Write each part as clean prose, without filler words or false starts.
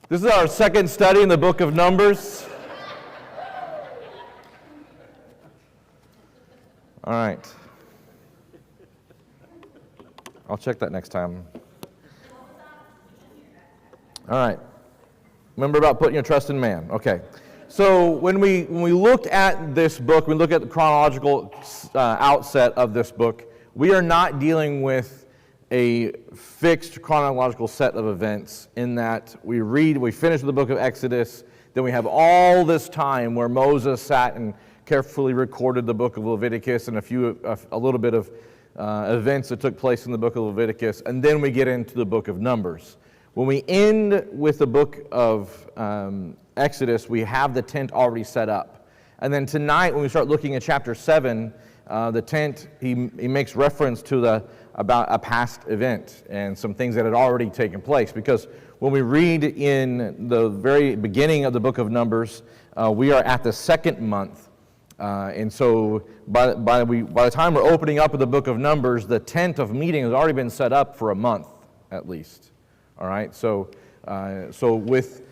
This is our second study in the book of Numbers. All right. I'll check that next time. All right. Remember about putting your trust in man. Okay. So when we look at this book, we look at the chronological outset of this book, we are not dealing with a fixed chronological set of events in that we finish the book of Exodus, then we have all this time where Moses sat and carefully recorded the book of Leviticus and a little bit of events that took place in the book of Leviticus, and then we get into the book of Numbers. When we end with the book of Exodus, we have the tent already set up. And then tonight, when we start looking at chapter 7, the tent, he makes reference to about a past event and some things that had already taken place. Because when we read in the very beginning of the book of Numbers, we are at the second month. And so by the time we're opening up with the book of Numbers, the tent of meeting has already been set up for a month at least. All right, so with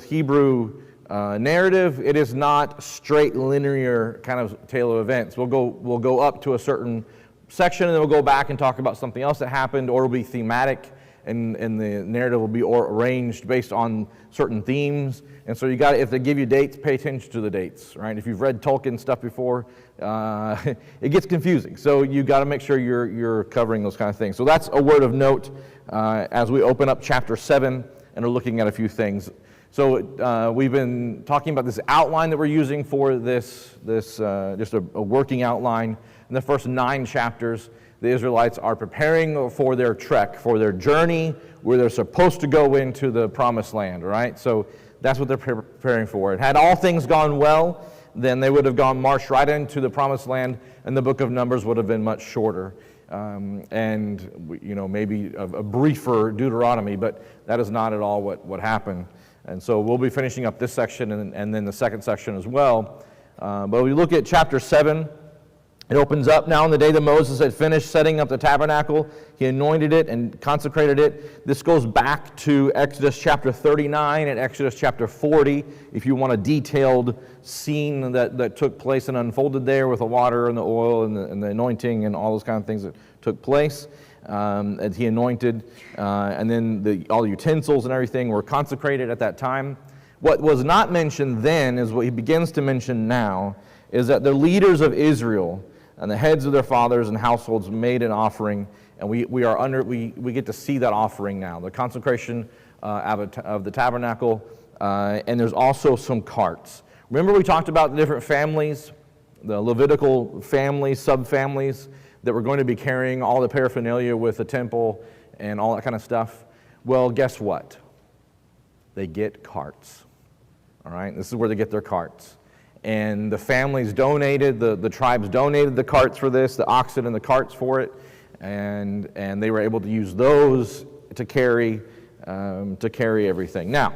Hebrew narrative, it is not straight linear kind of tale of events. We'll go up to a certain section and then we'll go back and talk about something else that happened, or it'll be thematic and the narrative will be arranged based on certain themes. And so if they give you dates, pay attention to the dates, right? If you've read Tolkien stuff before, it gets confusing. So you got to make sure you're covering those kind of things. So that's a word of note as we open up chapter 7 and are looking at a few things. So we've been talking about this outline that we're using for this just a working outline. In the first 9 chapters, the Israelites are preparing for their trek, for their journey, where they're supposed to go into the promised land, all right? So that's what they're preparing for. Had all things gone well, then they would have marched right into the promised land, and the book of Numbers would have been much shorter. Maybe a briefer Deuteronomy, but that is not at all what happened. And so we'll be finishing up this section and then the second section as well. But we look at chapter 7. It opens up, now in the day that Moses had finished setting up the tabernacle, he anointed it and consecrated it. This goes back to Exodus chapter 39 and Exodus chapter 40, if you want a detailed scene that took place and unfolded there with the water and the oil and the anointing and all those kind of things that took place. And he anointed, and then all the utensils and everything were consecrated at that time. What was not mentioned then is what he begins to mention now, is that the leaders of Israel and the heads of their fathers and households made an offering, and we get to see that offering now, the consecration of the tabernacle, and there's also some carts. Remember we talked about the different families, the Levitical families, subfamilies, that were going to be carrying all the paraphernalia with the temple and all that kind of stuff? Well, guess what? They get carts. All right, this is where they get their carts. And the families donated, the tribes donated the carts for this, the oxen and the carts for it, and they were able to use those to carry everything. Now,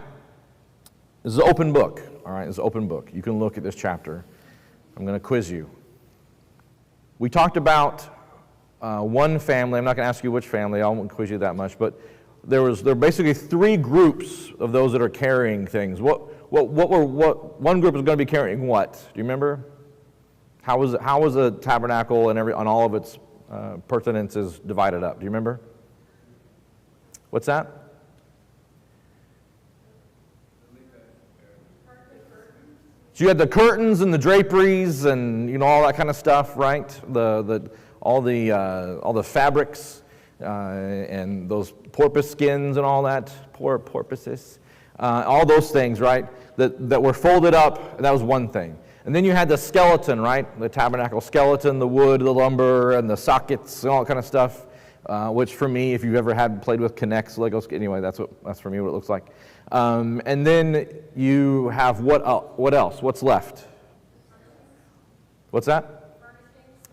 this is an open book. All right, it's an open book. You can look at this chapter. I'm going to quiz you. We talked about one family. I'm not going to ask you which family. I won't quiz you that much, but there are basically 3 groups of those that are carrying things. What one group is going to be carrying what? Do you remember? How was the tabernacle and all of its pertinences divided up? Do you remember? What's that? So you had the curtains and the draperies and all that kind of stuff, right? All the fabrics and those porpoise skins and all that, poor porpoises. All those things, right, that were folded up, that was one thing. And then you had the skeleton, right, the tabernacle skeleton, the wood, the lumber, and the sockets, and all that kind of stuff, which for me, if you've ever played with K'NEX, Legos, anyway, that's for me what it looks like. And then you have what else? What's left? What's that?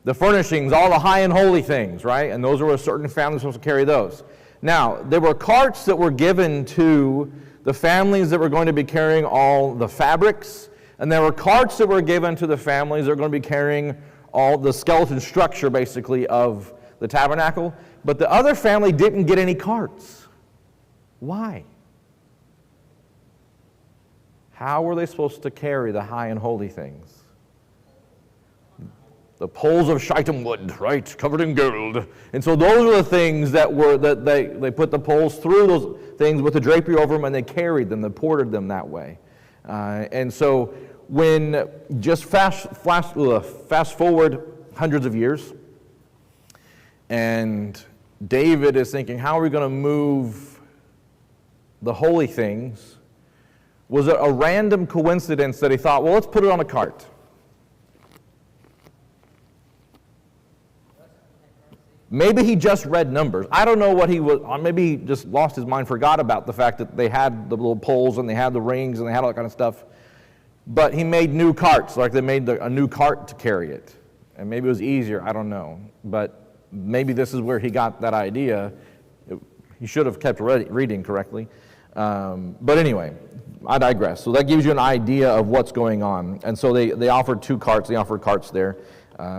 The furnishings, all the high and holy things, right? And those were a certain family supposed to carry those. Now, there were carts that were given to the families that were going to be carrying all the fabrics, and there were carts that were given to the families that were going to be carrying all the skeleton structure, basically, of the tabernacle. But the other family didn't get any carts. Why? how were they supposed to carry the high and holy things? The poles of shittim wood, right, covered in gold. And so those were the things that they put the poles through those things with the drapery over them, and they carried them, they ported them that way. And so when just fast forward hundreds of years, and David is thinking, how are we going to move the holy things? Was it a random coincidence that he thought, well, let's put it on a cart? Maybe he just read Numbers. I don't know what he was, or maybe he just lost his mind, forgot about the fact that they had the little poles and they had the rings and they had all that kind of stuff. But he made new carts, like they made a new cart to carry it. And maybe it was easier, I don't know. But maybe this is where he got that idea. He should have kept reading correctly. But anyway, I digress. So that gives you an idea of what's going on. And so they offered two carts. They offered carts there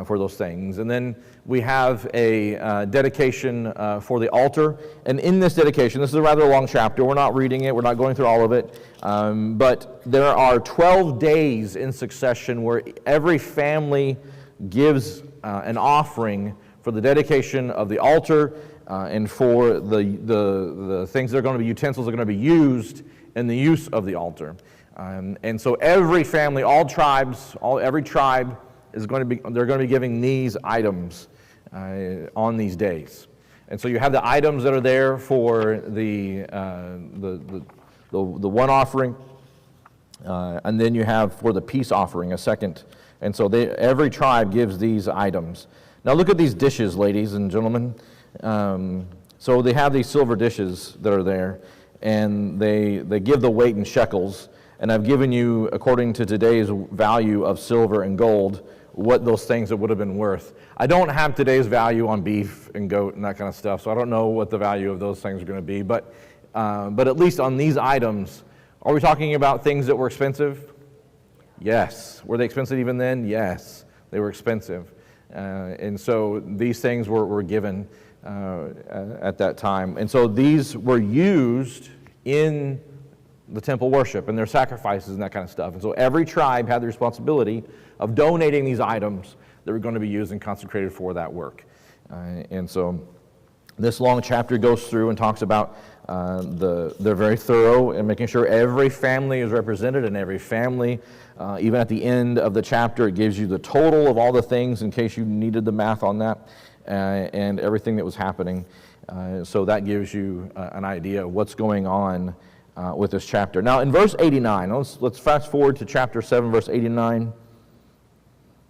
for those things. And then we have a dedication for the altar. And in this dedication, this is a rather long chapter. We're not reading it. We're not going through all of it. But there are 12 days in succession where every family gives an offering for the dedication of the altar and for the things that are going to be utensils that are going to be used in the use of the altar. And so every family, all tribes, every tribe is going to be, they're going to be giving these items on these days. And so you have the items that are there for the one offering, and then you have for the peace offering a second. And so every tribe gives these items. Now look at these dishes, ladies and gentlemen. So they have these silver dishes that are there, and they give the weight in shekels. And I've given you, according to today's value of silver and gold, what those things would have been worth. I don't have today's value on beef and goat and that kind of stuff, so I don't know what the value of those things are going to be. But at least on these items, are we talking about things that were expensive? Yes. Were they expensive even then? Yes, they were expensive. And so these things were given at that time. And so these were used in the temple worship and their sacrifices and that kind of stuff. And so every tribe had the responsibility of donating these items that were going to be used and consecrated for that work. And so this long chapter goes through and talks about they're very thorough in making sure every family is represented, and every family, even at the end of the chapter, it gives you the total of all the things in case you needed the math on that, and everything that was happening. So that gives you an idea of what's going on with this chapter. Now in verse 89, let's fast forward to chapter 7, verse 89.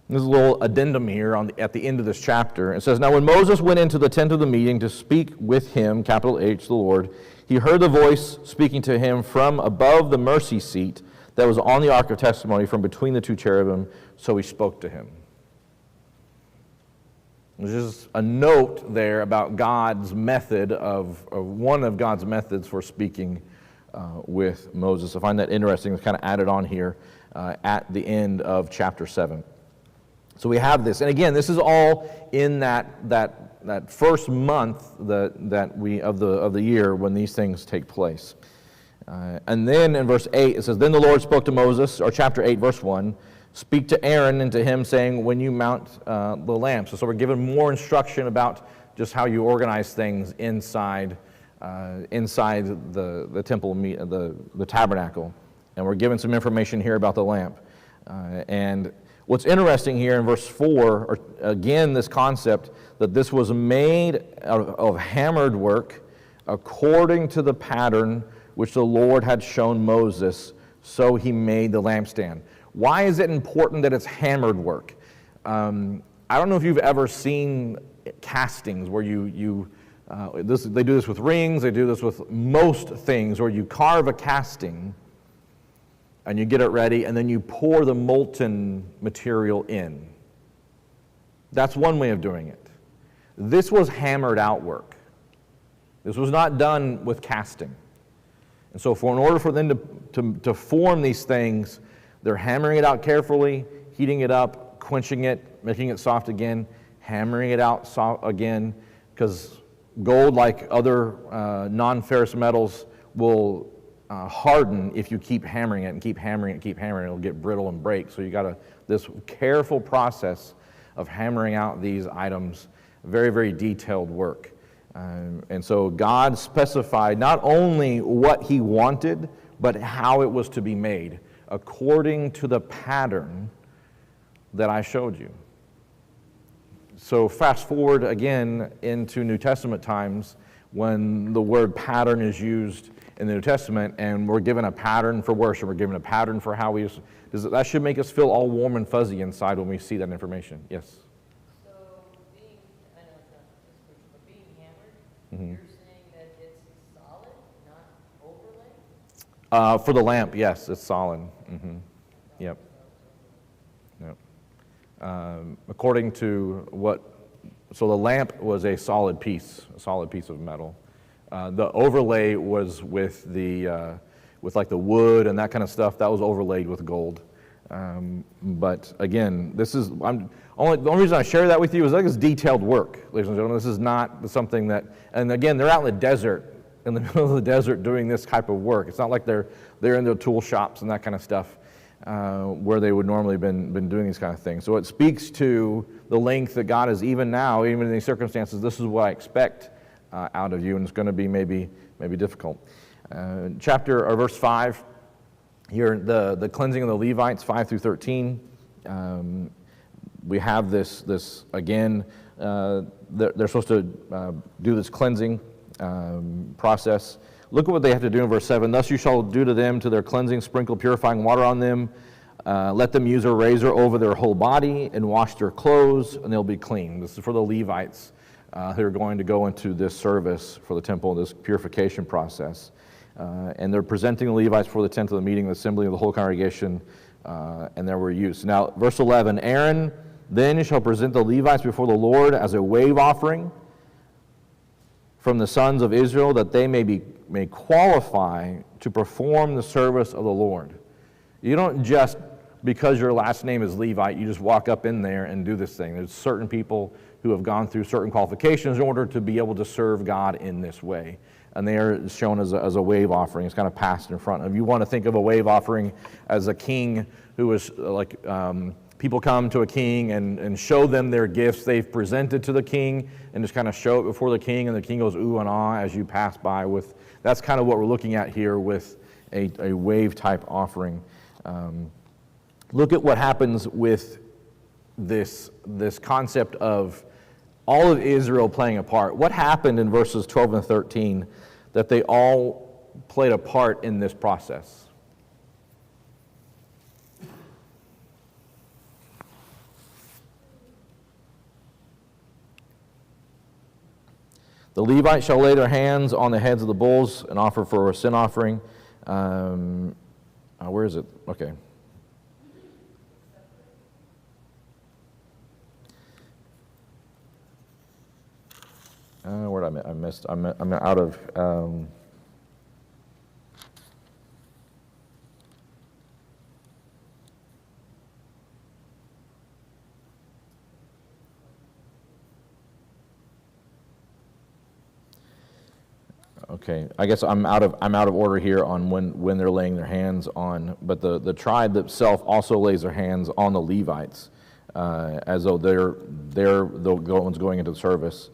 There's a little addendum here at the end of this chapter. It says, "Now when Moses went into the tent of the meeting to speak with him," capital H, the Lord, "he heard the voice speaking to him from above the mercy seat that was on the ark of testimony from between the two cherubim, so he spoke to him." There's just a note there about God's method of one of God's methods for speaking with Moses. I find that interesting. It's kind of added on here at the end of chapter 7. So we have this, and again, this is all in that first month of the year when these things take place. And then in verse 8 it says, "Then the Lord spoke to Moses," or chapter 8, verse 1, "Speak to Aaron and to him, saying, when you mount the lamp." So we're given more instruction about just how you organize things inside the temple, the tabernacle, and we're given some information here about the lamp. And what's interesting here in verse 4, again, this concept that this was made of hammered work according to the pattern which the Lord had shown Moses, so he made the lampstand. Why is it important that it's hammered work? I don't know if you've ever seen castings where they do this with rings, they do this with most things, where you carve a casting and you get it ready, and then you pour the molten material in. That's one way of doing it. This was hammered out work. This was not done with casting. And so in order for them to form these things, they're hammering it out carefully, heating it up, quenching it, making it soft again, hammering it out soft again, because gold, like other non-ferrous metals, will harden if you keep hammering it and keep hammering it and keep hammering it. It'll get brittle and break. So you got this careful process of hammering out these items, very, very detailed work. And so God specified not only what he wanted, but how it was to be made, according to the pattern that I showed you. So fast forward again into New Testament times when the word pattern is used in the New Testament, and we're given a pattern for worship, we're given a pattern for how we, that should make us feel all warm and fuzzy inside when we see that information. Yes? So being, I know it's not the scripture, but being hammered, you're saying that it's solid, not overlay? For the lamp, yes, it's solid. Yep. According to so the lamp was a solid piece of metal. The overlay was with like the wood and that kind of stuff. That was overlaid with gold. But again, the only reason I share that with you is like it's detailed work, ladies and gentlemen. This is not something that, and again, they're out in the desert, in the middle of the desert doing this type of work. It's not like they're in their tool shops and that kind of stuff. Where they would normally been doing these kind of things. So it speaks to the length that God is, even now, even in these circumstances, this is what I expect out of you, and it's going to be maybe difficult. Verse 5, here, the cleansing of the Levites, 5 through 13. We have this again, they're supposed to do this cleansing process. Look at what they have to do in verse 7. Thus you shall do to them, to their cleansing, sprinkle purifying water on them. Let them use a razor over their whole body and wash their clothes, and they'll be clean. This is for the Levites who are going to go into this service for the temple, this purification process. And they're presenting the Levites for the tent of the meeting, the assembly of the whole congregation, and there were use. Now, verse 11, Aaron then shall present the Levites before the Lord as a wave offering from the sons of Israel, that they may qualify to perform the service of the Lord. You don't just, because your last name is Levite, you just walk up in there and do this thing. There's certain people who have gone through certain qualifications in order to be able to serve God in this way. And they are shown as a wave offering. It's kind of passed in front. If you want to think of a wave offering as a king who is like, people come to a king and show them their gifts they've presented to the king and just kind of show it before the king, and the king goes ooh and ah as you pass by with. That's kind of what we're looking at here with a wave type offering. Look at what happens with this concept of all of Israel playing a part. What happened in verses 12 and 13 that they all played a part in this process? The Levites shall lay their hands on the heads of the bulls and offer for a sin offering. Where is it? Okay. Where did I missed? I'm out of. Okay, I guess I'm out of order here on when they're laying their hands on, but the tribe itself also lays their hands on the Levites, as though they're the ones going into the service.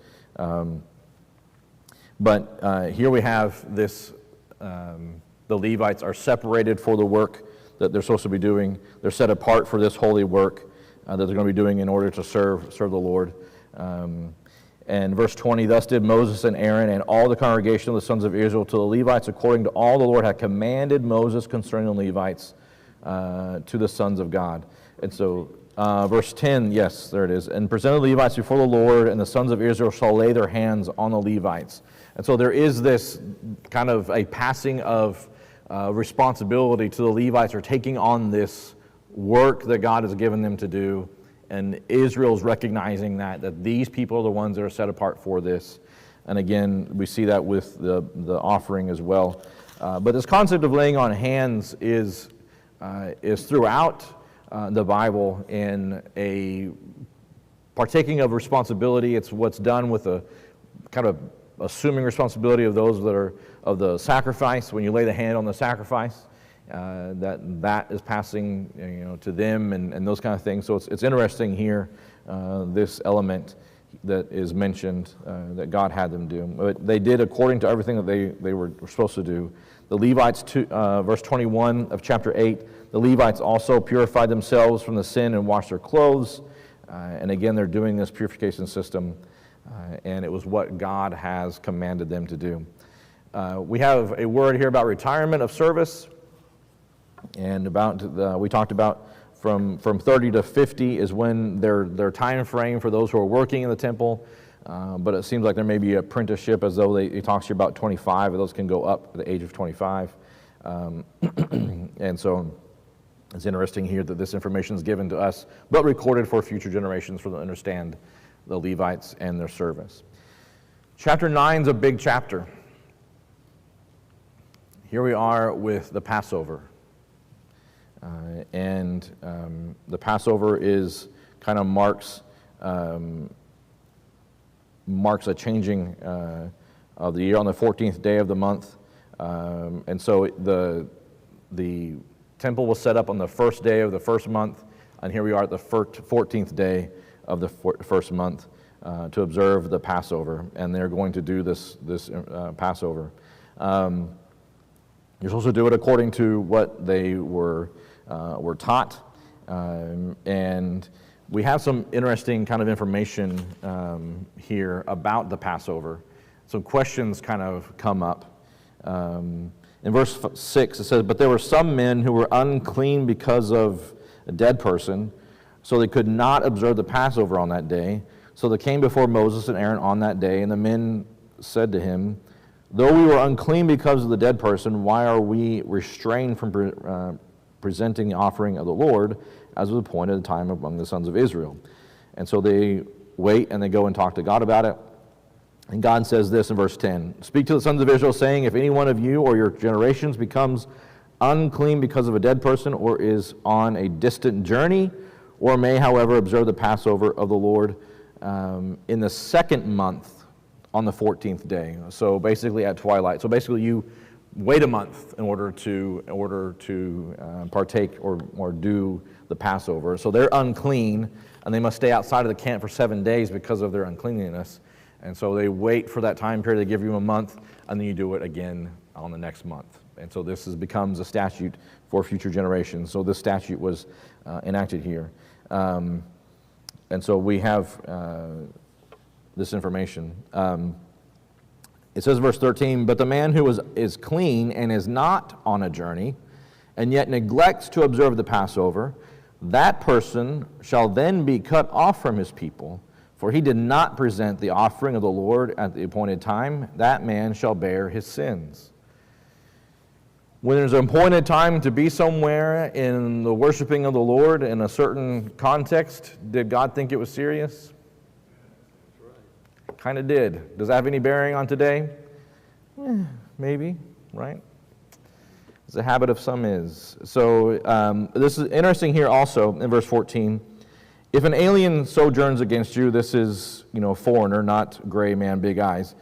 But here we have this: the Levites are separated for the work that they're supposed to be doing. They're set apart for this holy work that they're going to be doing in order to serve the Lord. And verse 20, thus did Moses and Aaron and all the congregation of the sons of Israel to the Levites, according to all the Lord had commanded Moses concerning the Levites to the sons of God. And so verse 10, yes, there it is. And presented the Levites before the Lord, and the sons of Israel shall lay their hands on the Levites. And so there is this kind of a passing of responsibility to the Levites, are taking on this work that God has given them to do. And Israel's recognizing that these people are the ones that are set apart for this. And again, we see that with the offering as well. But this concept of laying on hands is throughout the Bible in a partaking of responsibility. It's what's done with a kind of assuming responsibility of those that are of the sacrifice. When you lay the hand on the sacrifice, that is passing to them and those kind of things. So it's interesting here, this element that is mentioned that God had them do. But they did according to everything that they were supposed to do. The Levites, verse 21 of chapter 8, the Levites also purified themselves from the sin and washed their clothes. And again, they're doing this purification system, and it was what God has commanded them to do. We have a word here about retirement of service, and we talked about from 30 to 50 is when their time frame for those who are working in the temple. But it seems like there may be apprenticeship, as though he talks here about 25, those can go up at the age of 25. And so it's interesting here that this information is given to us, but recorded for future generations for them to understand the Levites and their service. Chapter 9 is a big chapter. Here we are with the Passover. And the Passover kind of marks a changing of the year on the 14th day of the month. And so the temple was set up on the first day of the first month, and here we are at the 14th day of the first month to observe the Passover, and they're going to do this Passover. You're supposed to do it according to what they were taught, and we have some interesting kind of information here about the Passover. Some questions kind of come up. In verse 6, it says, "But there were some men who were unclean because of a dead person, so they could not observe the Passover on that day. So they came before Moses and Aaron on that day, and the men said to him, 'Though we were unclean because of the dead person, why are we restrained from presenting the offering of the Lord, as was appointed at the time among the sons of Israel?' And so they wait and they go and talk to God about it. And God says this in verse 10, "Speak to the sons of Israel, saying, if any one of you or your generations becomes unclean because of a dead person, or is on a distant journey, or may, however, observe the Passover of the Lord in the second month on the 14th day." So basically at twilight. So basically you wait a month in order to partake or do the Passover. So they're unclean, and they must stay outside of the camp for 7 days because of their uncleanliness. And so they wait for that time period. They give you a month, and then you do it again on the next month. And so this becomes a statute for future generations. So this statute was enacted here. And so we have this information. It says, verse 13, "But the man who is clean and is not on a journey, and yet neglects to observe the Passover, that person shall then be cut off from his people, for he did not present the offering of the Lord at the appointed time. That man shall bear his sins." When there's an appointed time to be somewhere in the worshiping of the Lord in a certain context, did God think it was serious? Kind of did. Does that have any bearing on today? Maybe, right? It's a habit of some is. So this is interesting here also in verse 14. "If an alien sojourns against you," this is, a foreigner, not gray man, big eyes,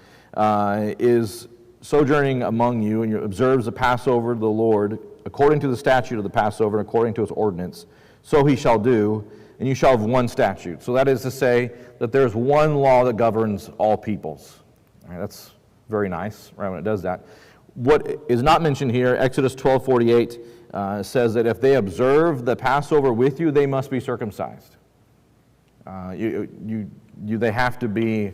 "is sojourning among you, and observes the Passover of the Lord according to the statute of the Passover and according to its ordinance, so he shall do, and you shall have one statute." So that is to say that there's one law that governs all peoples. All right, that's very nice, right, when it does that. What is not mentioned here, Exodus 12:48 says that if they observe the Passover with you, they must be circumcised. They have to be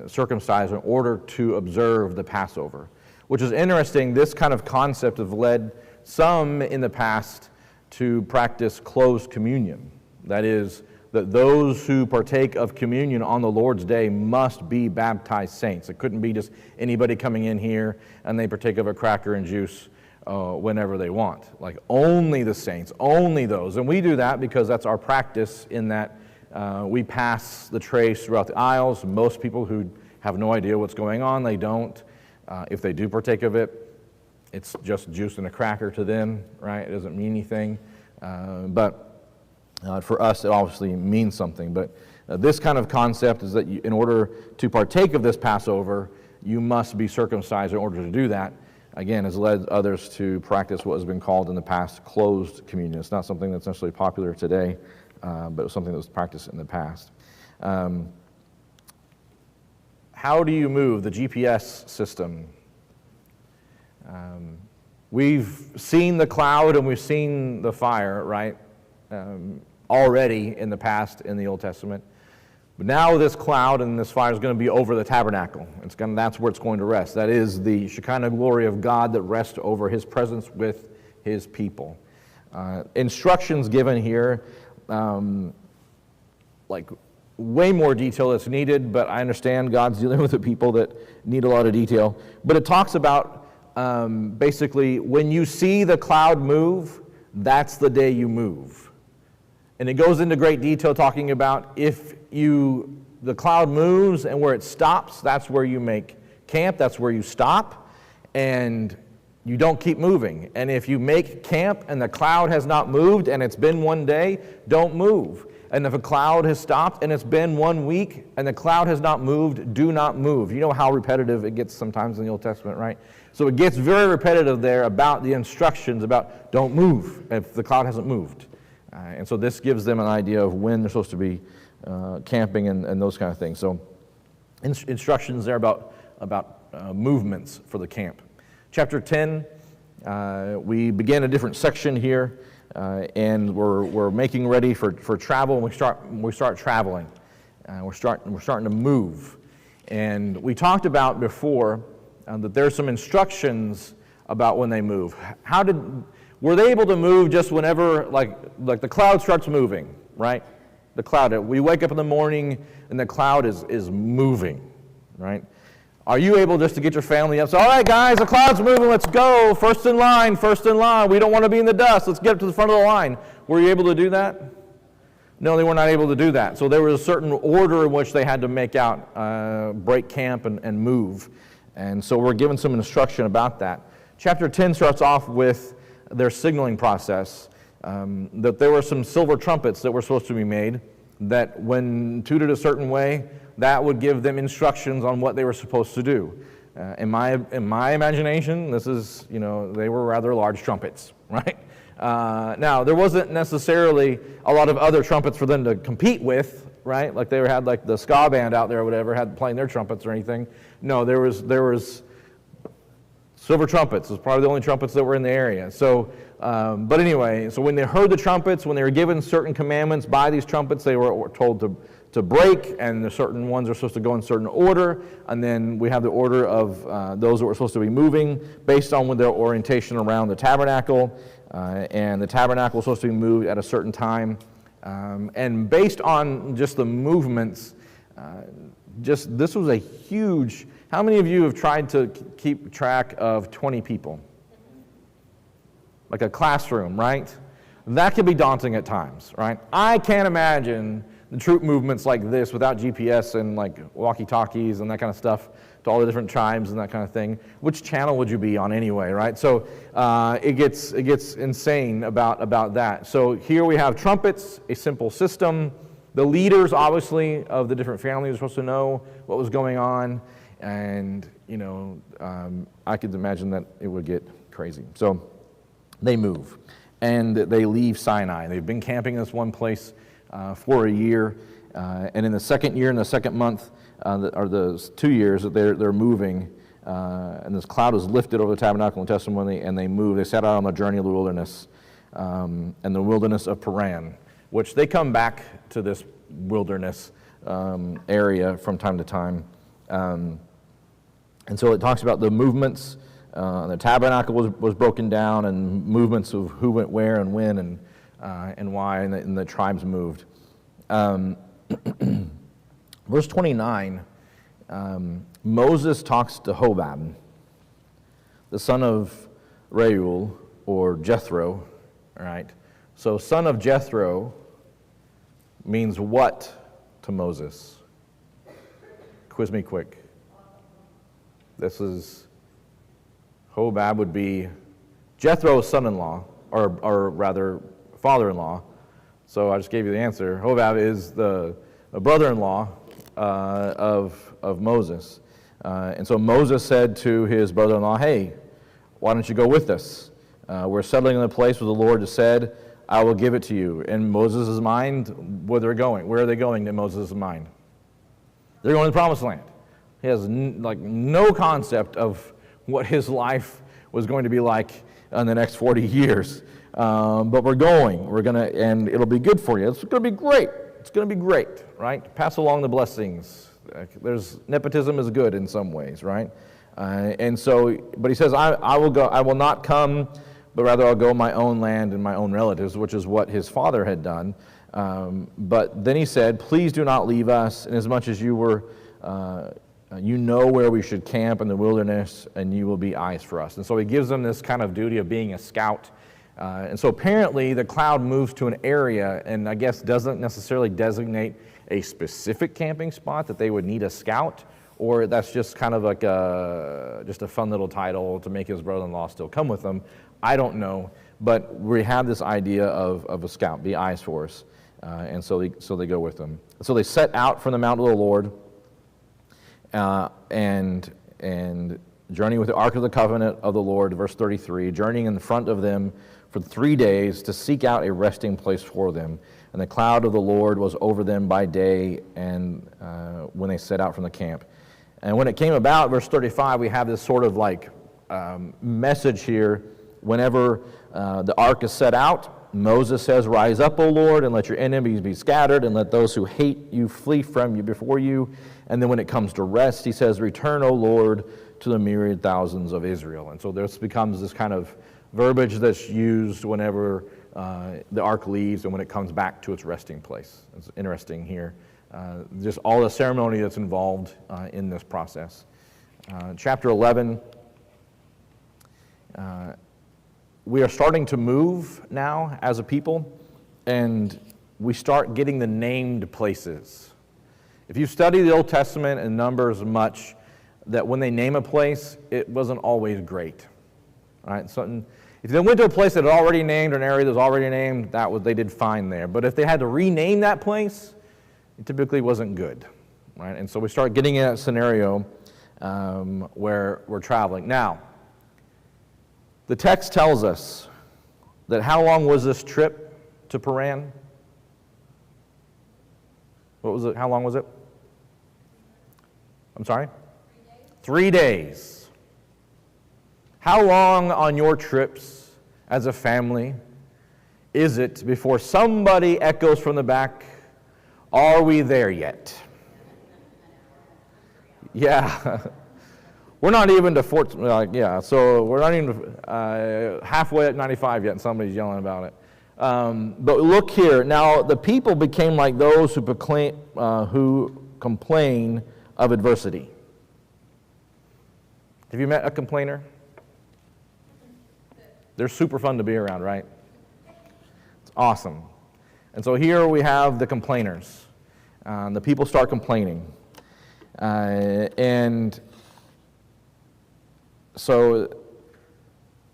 circumcised in order to observe the Passover, which is interesting. This kind of concept has led some in the past to practice closed communion. That is, that those who partake of communion on the Lord's Day must be baptized saints. It couldn't be just anybody coming in here and they partake of a cracker and juice whenever they want. Like only the saints, only those. And we do that because that's our practice, in that we pass the trays throughout the aisles. Most people who have no idea what's going on, they don't. If they do partake of it, it's just juice and a cracker to them, right? It doesn't mean anything. But for us, it obviously means something. But This kind of concept is that in order to partake of this Passover, you must be circumcised in order to do that. Again, has led others to practice what has been called in the past closed communion. It's not something that's necessarily popular today, but it was something that was practiced in the past. How do you move the GPS system? We've seen the cloud and we've seen the fire, right? Already in the past in the Old Testament. But now this cloud and this fire is going to be over the tabernacle. That's where it's going to rest. That is the Shekinah glory of God that rests over his presence with his people. Instructions given here, like way more detail that's needed, but I understand God's dealing with the people that need a lot of detail. But it talks about basically when you see the cloud move, that's the day you move. And it goes into great detail talking about if the cloud moves and where it stops, that's where you make camp, that's where you stop, and you don't keep moving. And if you make camp and the cloud has not moved and it's been one day, don't move. And if a cloud has stopped and it's been 1 week and the cloud has not moved, do not move. You know how repetitive it gets sometimes in the Old Testament, right? So it gets very repetitive there about the instructions about don't move if the cloud hasn't moved. And so this gives them an idea of when they're supposed to be camping and those kind of things. So instructions there about movements for the camp. Chapter 10, we begin a different section here, and we're making ready for travel, and we start traveling. We're starting to move. And we talked about before that there's some instructions about when they move. Were they able to move just whenever, like the cloud starts moving, right? The cloud, we wake up in the morning and the cloud is moving, right? Are you able just to get your family up? So, all right, guys, the cloud's moving, let's go. First in line. We don't want to be in the dust. Let's get up to the front of the line. Were you able to do that? No, they were not able to do that. So there was a certain order in which they had to make out, break camp and move. And so we're given some instruction about that. Chapter 10 starts off with their signaling process, that there were some silver trumpets that were supposed to be made that when tooted a certain way, that would give them instructions on what they were supposed to do. In my imagination, this is, they were rather large trumpets, right? Now, there wasn't necessarily a lot of other trumpets for them to compete with, right? Like they had like the ska band out there or whatever, had playing their trumpets or anything. No, there was silver trumpets. It was probably the only trumpets that were in the area. So, but anyway, so when they heard the trumpets, when they were given certain commandments by these trumpets, they were told to break, and the certain ones are supposed to go in certain order, and then we have the order of those that were supposed to be moving based on their orientation around the tabernacle, and the tabernacle was supposed to be moved at a certain time, and based on just the movements, this was a huge. How many of you have tried to keep track of 20 people? Like a classroom, right? That can be daunting at times, right? I can't imagine the troop movements like this without GPS and like walkie-talkies and that kind of stuff to all the different tribes and that kind of thing. Which channel would you be on anyway, right? So it gets insane about that. So here we have trumpets, a simple system. The leaders, obviously, of the different families are supposed to know what was going on. And, I could imagine that it would get crazy. So they move, and they leave Sinai. They've been camping in this one place for a year, and in the second year, in the second month, or the 2 years that they're moving, and this cloud is lifted over the tabernacle and testimony, and they move. They set out on the journey of the wilderness, and the wilderness of Paran, which they come back to this wilderness area from time to time. And so it talks about the movements. The tabernacle was broken down, and movements of who went where and when and why, and the tribes moved. Verse 29, Moses talks to Hobab, the son of Reuel, or Jethro, all right? So son of Jethro means what to Moses? Quiz me quick. This is, Hobab would be Jethro's son-in-law, or rather father-in-law. So I just gave you the answer. Hobab is the brother-in-law of Moses. And so Moses said to his brother-in-law, hey, why don't you go with us? We're settling in the place where the Lord has said, I will give it to you. In Moses' mind, where they're going. Where are they going in Moses' mind? They're going to the Promised Land. He has no concept of what his life was going to be like in the next 40 years. But we're going. And it'll be good for you. It's going to be great. It's going to be great, right? Pass along the blessings. Nepotism is good in some ways, right? But he says, I will go. I will not come, but rather I'll go my own land and my own relatives, which is what his father had done. But then he said, please do not leave us, inasmuch as you know where we should camp in the wilderness, and you will be eyes for us. And so he gives them this kind of duty of being a scout. And so apparently the cloud moves to an area, and I guess doesn't necessarily designate a specific camping spot that they would need a scout, or that's just kind of like just a fun little title to make his brother-in-law still come with them. I don't know, but we have this idea of a scout, be eyes for us. And so they go with them. So they set out from the mount of the Lord, and journeying with the ark of the covenant of the Lord, verse 33, journeying in front of them for 3 days to seek out a resting place for them. And the cloud of the Lord was over them by day, and when they set out from the camp. And when it came about, verse 35, we have this sort of like message here. Whenever the ark is set out, Moses says, rise up, O Lord, and let your enemies be scattered, and let those who hate you flee from you before you. And then when it comes to rest, he says, return, O Lord, to the myriad thousands of Israel. And so this becomes this kind of verbiage that's used whenever the ark leaves and when it comes back to its resting place. It's interesting here. Just all the ceremony that's involved in this process. Chapter 11, we are starting to move now as a people, and we start getting the named places. If you study the Old Testament and Numbers much, that when they name a place, it wasn't always great. All right? If they went to a place that had already named, or an area that was already named, they did fine there. But if they had to rename that place, it typically wasn't good, right? And so we start getting in that scenario where we're traveling. Now, the text tells us that how long was this trip to Paran? What was it? How long was it? I'm sorry? 3 days. How long on your trips as a family is it before somebody echoes from the back, are we there yet? Yeah. We're not even to so we're not even halfway at 95 yet, and somebody's yelling about it. But look here. Now, the people became like those who complain of adversity. Have you met a complainer? They're super fun to be around, right? It's awesome. And so here we have the complainers. The people start complaining. And so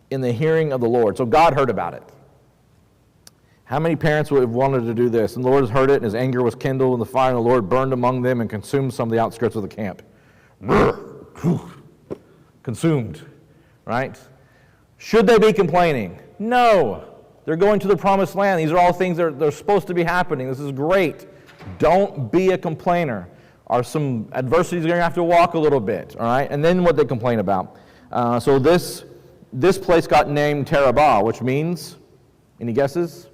in the hearing of the Lord, so God heard about it. How many parents would have wanted to do this? And the Lord has heard it, and his anger was kindled, and the fire of the Lord burned among them and consumed some of the outskirts of the camp. Consumed, right? Should they be complaining? No. They're going to the Promised Land. These are all things that are supposed to be happening. This is great. Don't be a complainer. Are some adversities you're going to have to walk a little bit, all right? And then what they complain about. So this place got named Terabah, which means, any guesses?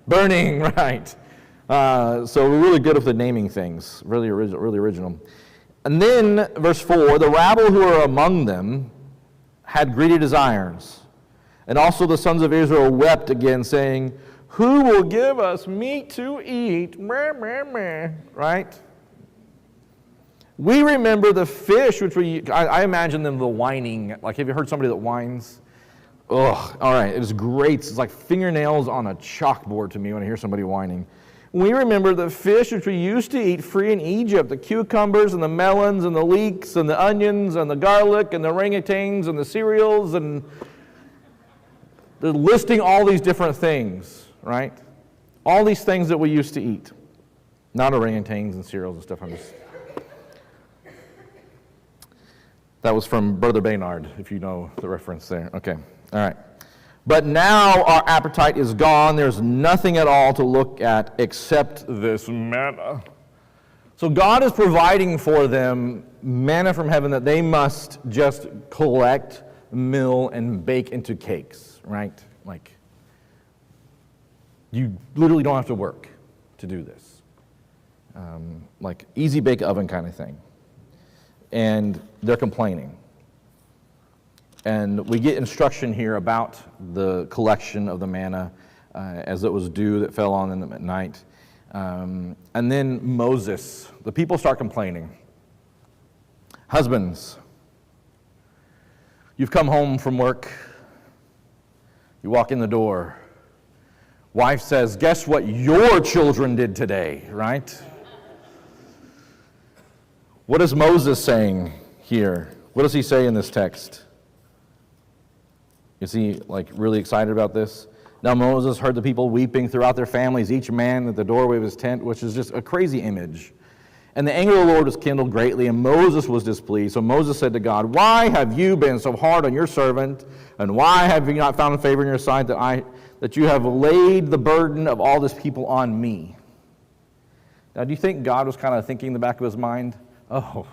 Burning, right. So we're really good with the naming things. Really original. And then, verse 4, the rabble who are among them had greedy desires. And also the sons of Israel wept again, saying, who will give us meat to eat? Right? We remember the fish, which I imagine them the whining. Like, have you heard somebody that whines? Ugh, all right, it was great. It's like fingernails on a chalkboard to me when I hear somebody whining. We remember the fish which we used to eat free in Egypt, the cucumbers and the melons and the leeks and the onions and the garlic and the orangutans and the cereals, and they're listing all these different things, right? All these things that we used to eat. Not orangutans and cereals and stuff. That was from Brother Baynard, if you know the reference there. Okay, all right. But now our appetite is gone. There's nothing at all to look at except this manna. So God is providing for them manna from heaven that they must just collect, mill, and bake into cakes, right? Like, you literally don't have to work to do this. Like easy bake oven kind of thing. And they're complaining. And we get instruction here about the collection of the manna as it was dew that fell on them at night. And then Moses, the people start complaining. Husbands, you've come home from work. You walk in the door. Wife says, guess what your children did today, right? What is Moses saying here? What does he say in this text? Is he like really excited about this? Now Moses heard the people weeping throughout their families, each man at the doorway of his tent, which is just a crazy image. And the anger of the Lord was kindled greatly, and Moses was displeased. So Moses said to God, why have you been so hard on your servant? And why have you not found favor in your sight that you have laid the burden of all this people on me? Now, do you think God was kind of thinking in the back of his mind, oh,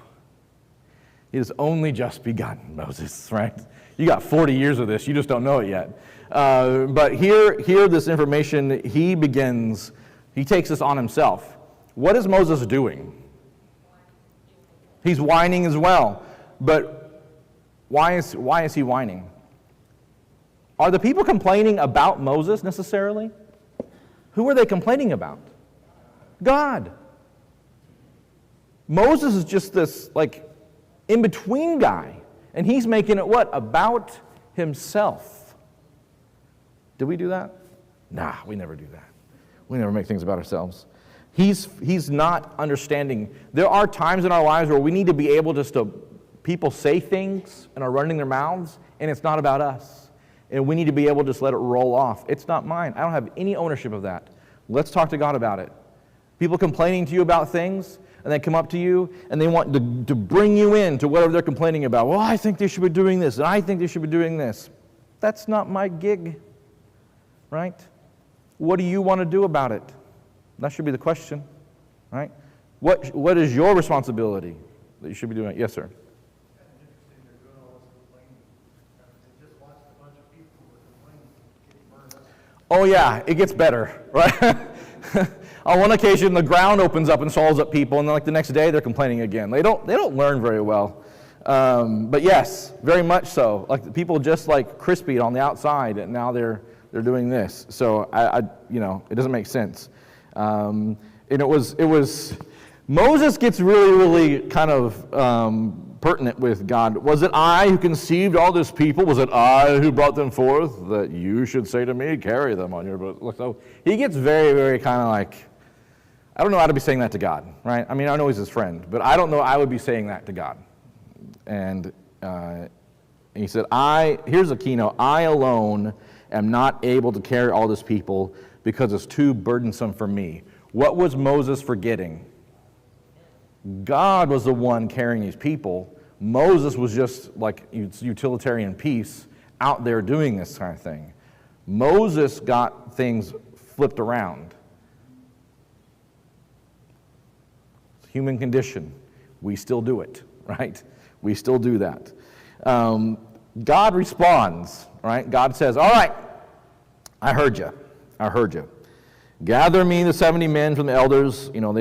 it has only just begun, Moses, right? You got 40 years of this, you just don't know it yet. But here, this information, he takes this on himself. What is Moses doing? He's whining as well. But why is he whining? Are the people complaining about Moses necessarily? Who are they complaining about? God. Moses is just this like in-between guy. And he's making it what? About himself. Did we do that? Nah, we never do that. We never make things about ourselves. He's not understanding. There are times in our lives where we need to be able just to, people say things and are running their mouths, and it's not about us. And we need to be able to just let it roll off. It's not mine. I don't have any ownership of that. Let's talk to God about it. People complaining to you about things, and they come up to you, and they want to bring you in to whatever they're complaining about. Well, I think they should be doing this, and I think they should be doing this. That's not my gig, right? What do you want to do about it? That should be the question, right? What is your responsibility that you should be doing? Yes, sir. Oh yeah, it gets better, right? On one occasion, the ground opens up and swallows up people, and then like the next day, they're complaining again. They don't learn very well. But yes, very much so. Like the people just like crispy on the outside, and now they're doing this. So it doesn't make sense. And it was Moses gets really kind of pertinent with God. Was it I who conceived all this people? Was it I who brought them forth? That you should say to me, carry them on your boat. So he gets very kind of like, I don't know how to be saying that to God, right? I mean, I know he's his friend, but I don't know I would be saying that to God. And he said, here's a keynote, I alone am not able to carry all this people because it's too burdensome for me. What was Moses forgetting? God was the one carrying these people. Moses was just like utilitarian piece out there doing this kind of thing. Moses got things flipped around. It's a human condition. We still do it, right? We still do that. God responds, right? God says, all right, I heard you. Gather me the 70 men from the elders. All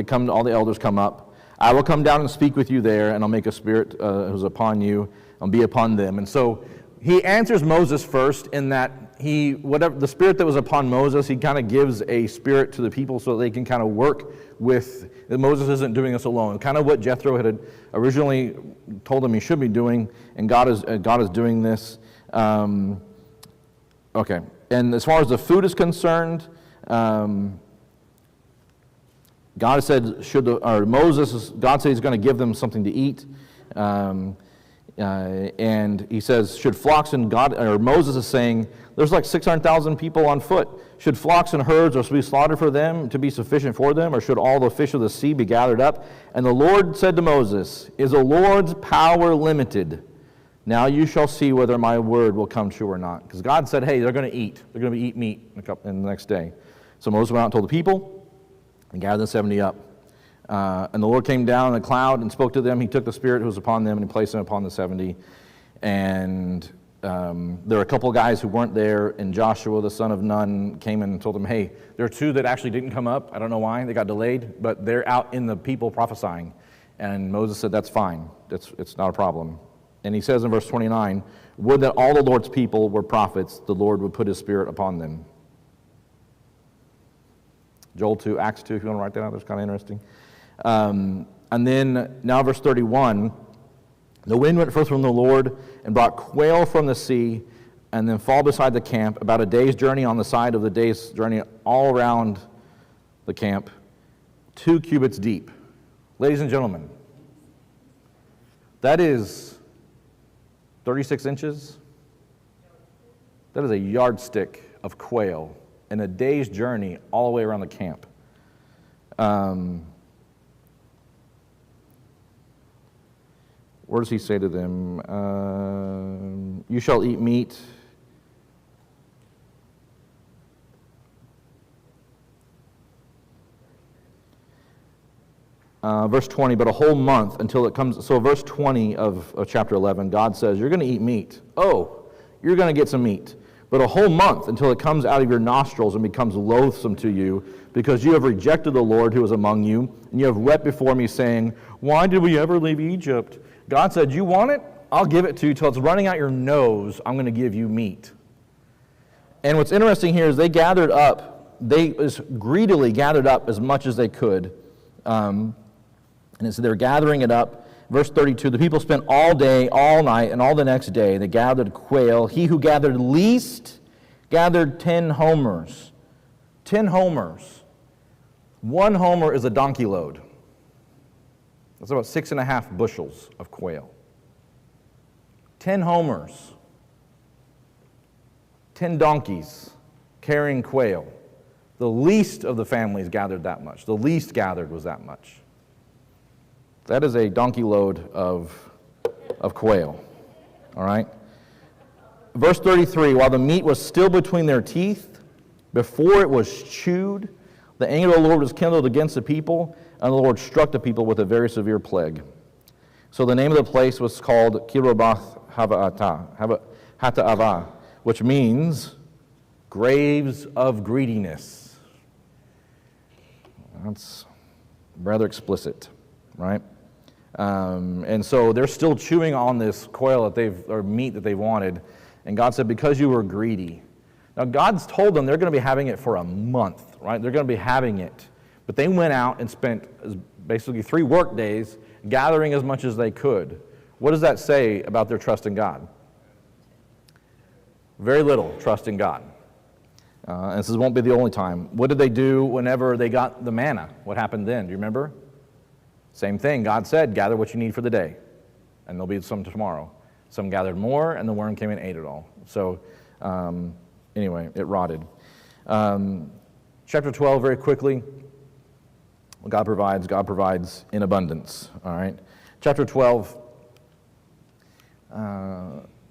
the elders come up. I will come down and speak with you there, and I'll make a spirit who's upon you, and be upon them. And so he answers Moses first in that the spirit that was upon Moses, he kind of gives a spirit to the people so they can kind of work with, that Moses isn't doing this alone. Kind of what Jethro had originally told him he should be doing, and God is doing this. Okay, and as far as the food is concerned, God said God said he's going to give them something to eat. And he says, should flocks and Moses is saying, there's like 600,000 people on foot. Should flocks and herds or be slaughtered for them to be sufficient for them, or should all the fish of the sea be gathered up? And the Lord said to Moses, is the Lord's power limited? Now you shall see whether my word will come true or not. Because God said, hey, they're going to eat. They're going to eat meat in the next day. So Moses went out and told the people and gathered the 70 up. And the Lord came down in a cloud and spoke to them. He took the Spirit who was upon them and he placed them upon the 70. And there were a couple of guys who weren't there, and Joshua, the son of Nun, came in and told them, hey, there are two that actually didn't come up. I don't know why. They got delayed, but they're out in the people prophesying. And Moses said, that's fine. It's not a problem. And he says in verse 29, would that all the Lord's people were prophets, the Lord would put his Spirit upon them. Joel 2, Acts 2, if you want to write that out, that's kind of interesting. And then now verse 31, the wind went forth from the Lord and brought quail from the sea, and then fall beside the camp, about a day's journey on the side of the day's journey all around the camp, 2 cubits deep. Ladies and gentlemen, that is 36 inches. That is a yardstick of quail in a day's journey all the way around the camp. Where does he say to them? You shall eat meat. Verse 20, but a whole month until it comes. So verse 20 of chapter 11, God says, you're going to eat meat. Oh, you're going to get some meat. But a whole month until it comes out of your nostrils and becomes loathsome to you, because you have rejected the Lord who is among you, and you have wept before me, saying, why did we ever leave Egypt? God said, you want it? I'll give it to you till it's running out your nose. I'm going to give you meat. And what's interesting here is they gathered up, they greedily gathered up as much as they could. And it said they're gathering it up. Verse 32, the people spent all day, all night, and all the next day. They gathered quail. He who gathered least gathered 10 homers. 10 homers. 1 homer is a donkey load. That's about 6.5 bushels of quail. 10 homers. 10 donkeys carrying quail. The least of the families gathered that much. The least gathered was that much. That is a donkey load of quail. All right? Verse 33, while the meat was still between their teeth, before it was chewed, the anger of the Lord was kindled against the people, and the Lord struck the people with a very severe plague. So the name of the place was called Kirubath Hata'avah, which means graves of greediness. That's rather explicit, right? And so they're still chewing on this quail or meat that they wanted. And God said, because you were greedy. Now God's told them they're going to be having it for a month, right? They're going to be having it. But they went out and spent basically 3 work days gathering as much as they could. What does that say about their trust in God? Very little trust in God. And this won't be the only time. What did they do whenever they got the manna? What happened then? Do you remember? Same thing. God said, gather what you need for the day, and there'll be some tomorrow. Some gathered more, and the worm came and ate it all. So anyway, it rotted. Chapter 12, very quickly. God provides in abundance. All right. Chapter 12,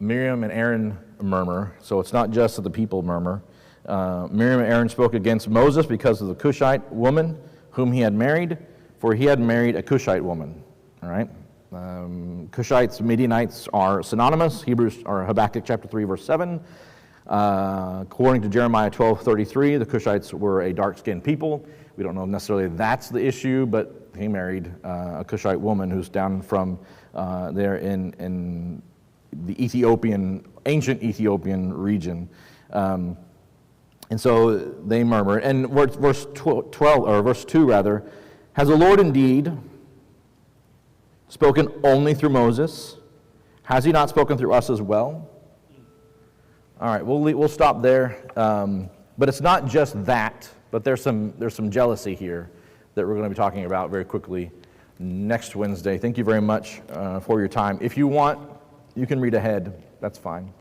Miriam and Aaron murmur. So it's not just that the people murmur. Miriam and Aaron spoke against Moses because of the Cushite woman whom he had married, for he had married a Cushite woman. All right. Cushites, Midianites are synonymous. Hebrews or Habakkuk chapter 3, verse 7. According to Jeremiah 12:33, the Cushites were a dark-skinned people. We don't know necessarily that's the issue, but he married a Cushite woman who's down from there in the ancient Ethiopian region. And so they murmur. And verse 12, or verse 2 rather, has the Lord indeed spoken only through Moses? Has he not spoken through us as well? All right, we'll stop there. But it's not just that, but there's some jealousy here that we're going to be talking about very quickly next Wednesday. Thank you very much for your time. If you want You can read ahead. That's fine.